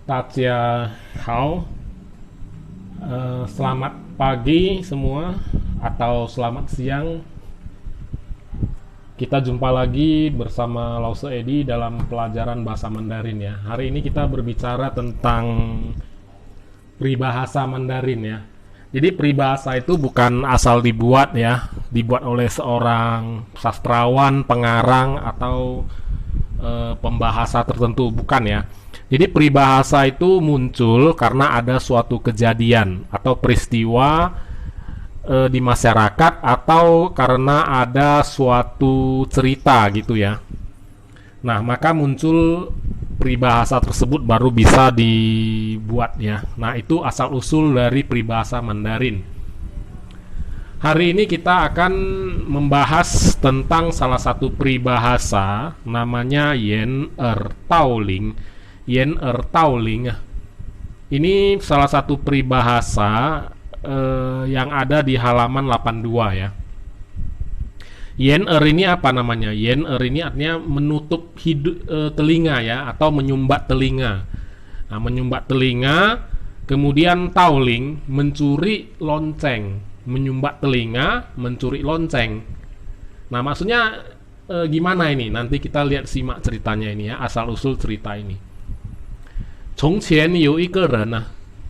大家好, selamat pagi semua atau selamat siang. Kita jumpa lagi bersama Lause Edi dalam pelajaran bahasa Mandarin ya. Hari ini kita berbicara tentang peribahasa Mandarin ya. Jadi peribahasa itu bukan asal dibuat ya, dibuat oleh seorang sastrawan, pengarang atau pembahasa tertentu, bukan ya. Jadi peribahasa itu muncul karena ada suatu kejadian atau peristiwa di masyarakat atau karena ada suatu cerita gitu ya. Nah, maka muncul peribahasa tersebut baru bisa dibuat ya. Nah, itu asal-usul dari peribahasa Mandarin. Hari ini kita akan membahas tentang salah satu peribahasa namanya Yan Er Tao Ling. Yan Er Tao Ling. Ini salah satu peribahasa yang ada di halaman 82 ya. Yan Er ini apa namanya? Yan Er ini artinya menutup telinga ya, atau menyumbat telinga. Nah, menyumbat telinga, kemudian Tao Ling mencuri lonceng, menyumbat telinga, mencuri lonceng. Nah, maksudnya gimana ini? Nanti kita lihat simak ceritanya ini ya, asal usul cerita ini. 从前有一个人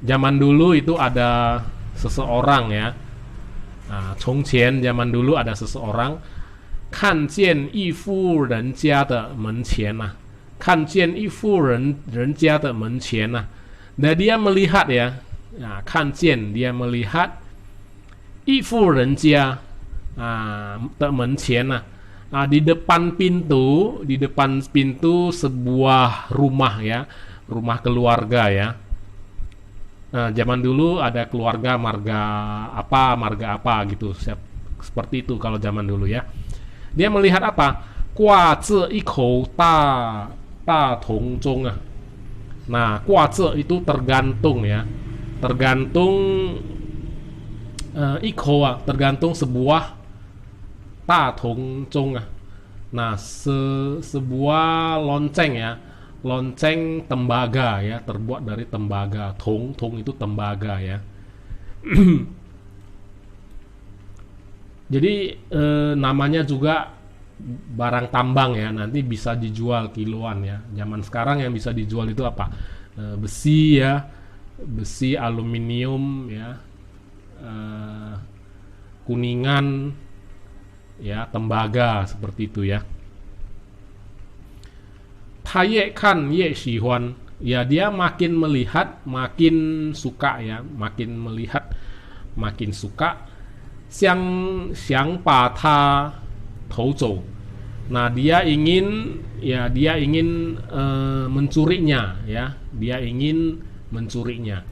zaman dulu itu ada seseorang ya. Nah, 从前 zaman dulu ada seseorang 看见一户人家的门前 看见一户人家的门前 dan dia melihat ya. Nah, 看见 dia melihat 一户人家的门前 di depan pintu sebuah rumah ya, rumah keluarga ya. Nah, zaman dulu ada keluarga marga apa gitu, seperti itu kalau zaman dulu ya. Dia melihat apa? Qua zi ikou da tong zong. Nah, qua zi itu tergantung ya, tergantung ikou tergantung sebuah da tong zong. Nah, sebuah lonceng ya, lonceng tembaga ya, terbuat dari tembaga. Tong itu tembaga ya. Jadi namanya juga barang tambang ya, nanti bisa dijual kiloan ya. Zaman sekarang yang bisa dijual itu apa? Besi ya, besi, aluminium ya, kuningan ya, tembaga seperti itu ya. Taye kan ye shihuan ya, dia makin melihat makin suka ya, makin melihat makin suka. Xiang pa ta tou zhou. Nah, dia ingin mencurinya ya, dia ingin mencurinya.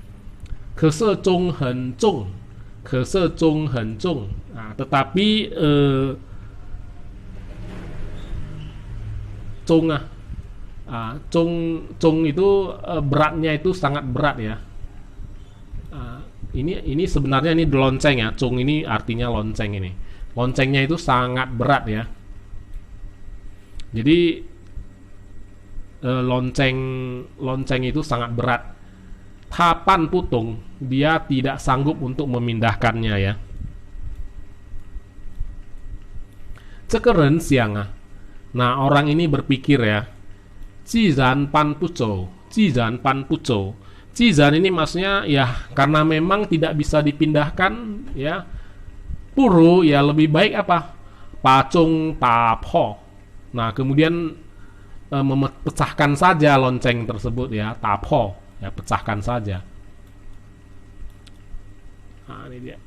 Ke se zhong hen zhong, ke se zhong hen zhong. Nah, tetapi zhong itu beratnya itu sangat berat ya. Ini sebenarnya ini lonceng ya. Zhong ini artinya lonceng ini. Loncengnya itu sangat berat ya. Jadi lonceng itu sangat berat. Tapan putung, dia tidak sanggup untuk memindahkannya ya. Cekeren siang. Nah, orang ini berpikir ya. Jizan pan pucou, jizan pan pucou. Cizan ini maksudnya ya, karena memang tidak bisa dipindahkan ya, puru ya, lebih baik apa? Pacung tapo. Nah, kemudian memecahkan saja lonceng tersebut ya, tapo ya, pecahkan saja. Nah, ini dia.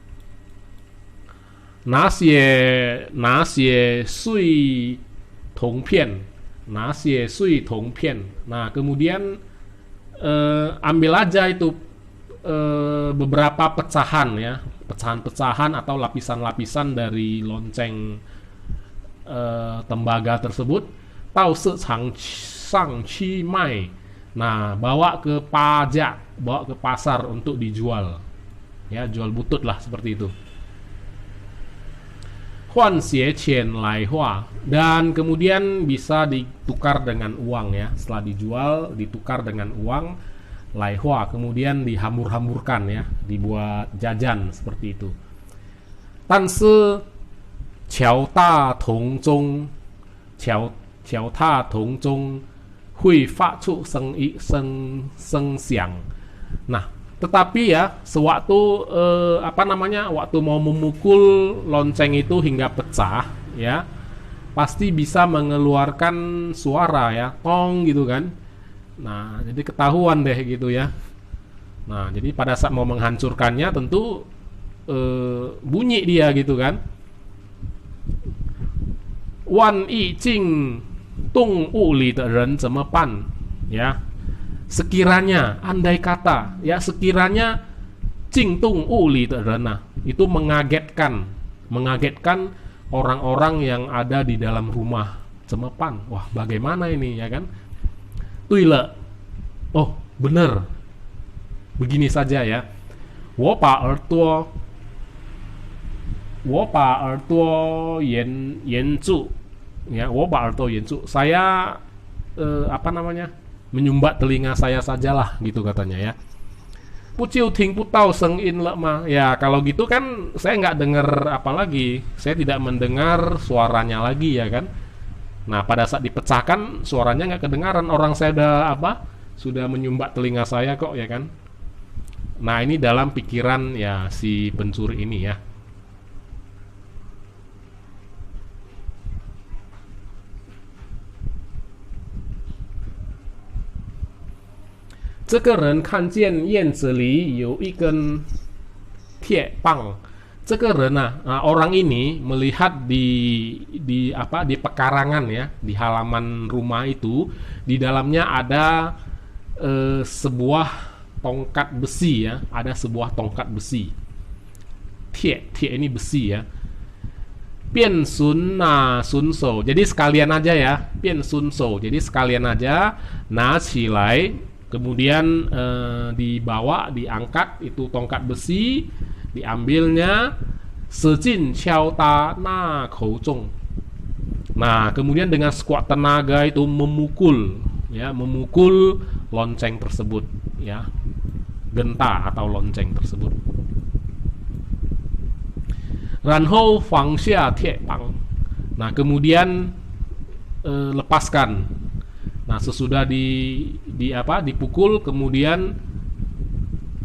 Nasie sui tongpian, nasie sui tongpian. Nah, kemudian ambil aja itu beberapa pecahan ya, pecahan-pecahan atau lapisan-lapisan dari lonceng tembaga tersebut. Tao se chang sang chi mai. Nah, bawa ke pajak, bawa ke pasar untuk dijual ya, jual butut lah seperti itu. Huan xie qian lai hua, dan kemudian bisa ditukar dengan uang ya, setelah dijual ditukar dengan uang. laihua, kemudian dihambur-hamburkan ya, dibuat jajan seperti itu. Tan se qiao da tong zong, qiao ta tong zong hui fa cu seng xiang. Nah, tetapi ya sewaktu waktu mau memukul lonceng itu hingga pecah ya, pasti bisa mengeluarkan suara ya, tong gitu kan. Nah, jadi ketahuan deh gitu ya. Nah, jadi pada saat mau menghancurkannya tentu bunyi dia gitu kan. Wan yi jing tung wu li de ren zeme ban ya. Sekiranya, andai kata ya, sekiranya jing tung wu li de ren, nah, itu mengagetkan orang-orang yang ada di dalam rumah. Zeme ban. Wah, bagaimana ini ya kan? Tuile. Oh, benar. Begini saja ya. Wo ba er tuo yan zu. Ya, wo ba er tuo yan zu. Saya menyumbat telinga saya sajalah gitu katanya ya. Puciu ting putau seng in le ma. Ya, kalau gitu kan saya nggak dengar apa lagi. Saya tidak mendengar suaranya lagi ya kan. Nah, pada saat dipecahkan suaranya nggak kedengaran, orang saya sudah menyumbat telinga saya kok ya kan. Nah, ini dalam pikiran ya si pencuri ini ya. Orang ini melihat di pekarangan ya, di halaman rumah itu, di dalamnya ada sebuah tongkat besi ya, ada sebuah tongkat besi. Tie ini besi ya. Pian sun na sun so. Jadi sekalian aja ya, pian sun so. Jadi sekalian aja na cilai, kemudian dibawa, diangkat itu tongkat besi, diambilnya sejin qiao ta na kou zong. Nah, kemudian dengan sekuat tenaga itu memukul lonceng tersebut ya, genta atau lonceng tersebut. Ranhou fang xia tie pang. Nah, kemudian lepaskan. Nah, sesudah dipukul, kemudian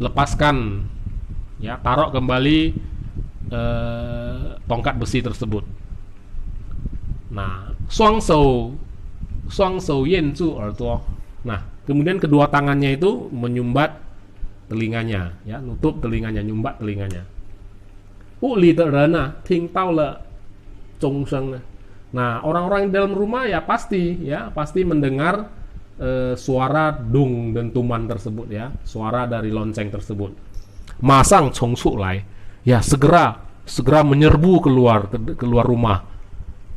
lepaskan ya, taruh kembali tongkat besi tersebut. Nah, suang shou yen zu er tuo. Nah, kemudian kedua tangannya itu menyumbat telinganya ya, nutup telinganya, nyumbat telinganya. U li de ren ting tao le zong sheng. Nah, orang-orang di dalam rumah ya pasti mendengar suara dung dentuman tersebut ya, suara dari lonceng tersebut. Masang chong su lai, ya segera menyerbu keluar rumah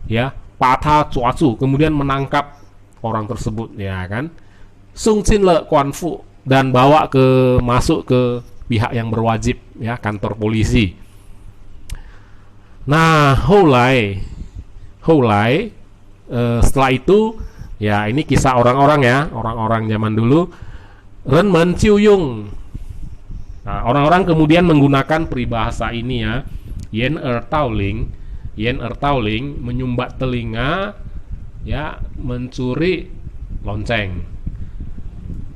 ya, patah cuacu, kemudian menangkap orang tersebut ya kan. Sung chin le quan fu, dan masuk ke pihak yang berwajib ya, kantor polisi. Nah, Houlai, setelah itu ya, ini kisah orang-orang zaman dulu. Ren men ciu yung. Nah, orang-orang kemudian menggunakan peribahasa ini ya, yen er tauling, menyumbat telinga ya, mencuri lonceng.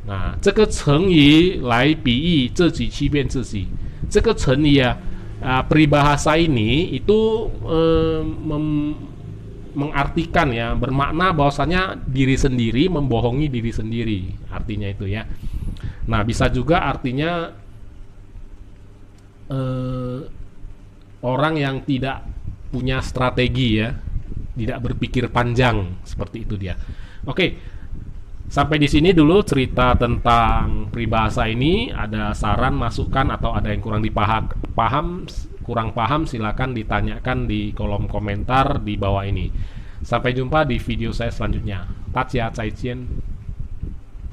Nah, 这个成语来比喻自己欺骗自己。这个成语ya, peribahasa ini itu mengartikan ya, bermakna bahwasanya diri sendiri membohongi diri sendiri, artinya itu ya. Nah, bisa juga artinya orang yang tidak punya strategi ya, tidak berpikir panjang, seperti itu dia. Oke. Sampai di sini dulu cerita tentang peribahasa ini. Ada saran, masukan, atau ada yang kurang paham, silakan ditanyakan di kolom komentar di bawah ini. Sampai jumpa di video saya selanjutnya. Tacia, zaijian.